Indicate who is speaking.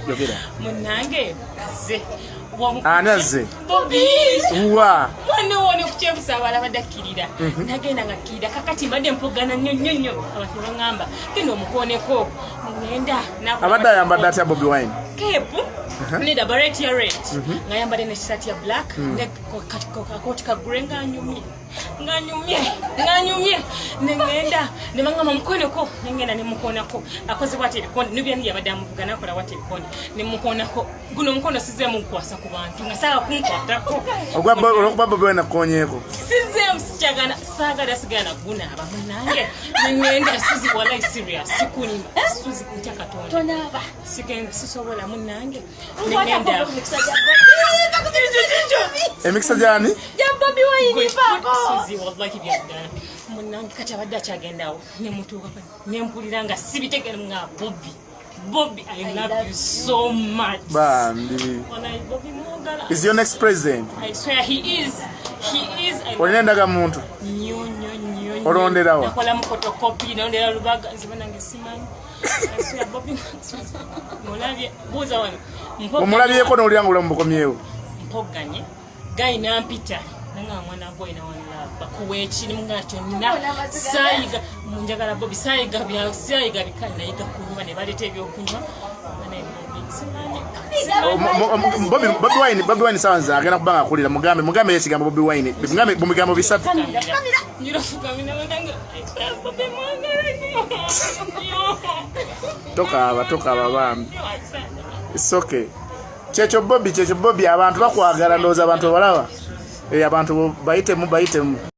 Speaker 1: Yogera.
Speaker 2: Munange ze.
Speaker 1: Anaze.
Speaker 2: Bobby.
Speaker 1: Wa.
Speaker 2: Mwana wone kuchebusa wala badakirira. Nagenda ngakirira kakati mbadde mpogana nnyo abantu bangamba kino omukoneko ngenda
Speaker 1: abadde ayambadde atya Bobi Wine
Speaker 2: kepu ne da barret ya red ngayambadde ne shirt ya black ne kakoti ka grey nganyumye ngenda ne bangamba mukoneko ngenda ne mukonako akoze bwate bikondi nibyo yabadde amuvugana akola bwate bikondi ne mukonako guno mukono size mu kwasa ku bantu ngasala kunkwatako
Speaker 1: ogwa Bobi Wine akonyeko
Speaker 2: size msichagana sagala sigana guna abamunange ngenda sizi wala serious sikuni suzi kutaka tonaba sigenda sisobola munange ngenda
Speaker 1: emikisa jani
Speaker 2: ya Bobi Wine papa sizi wallahi byadana munange kati abadde akyagendawo ne mutuuka ne mpulira nga sibitegere nga Bobby, I love you so much.
Speaker 1: Bambi.
Speaker 2: Bobby Mogala.
Speaker 1: Is your next president?
Speaker 2: I swear he is.
Speaker 1: Olinendaga muntu.
Speaker 2: Nyo.
Speaker 1: Olonderawa.
Speaker 2: Nakola mu photocopy naondera lubaga nzibana ngesimanyi. I swear Bobby. Mulabye buza wano.
Speaker 1: Omulabyeko n'olyangula mu bukomyewo.
Speaker 2: Mpoganye. Guy nampita. Nanga mwana boy na wala bakuwechi nimungakyo nina sayiga munjagala Bobby sayiga bikali nayiga kunywa ne balete ebyokunywa
Speaker 1: Bobi Wine sanza agenda kubanga akulira mugambe yesigamba Bobi Wine mugambo bisatu toka bambi it's okay Checho Bobby abantu bakwagala ndoza abantu balaba abantu bayitemu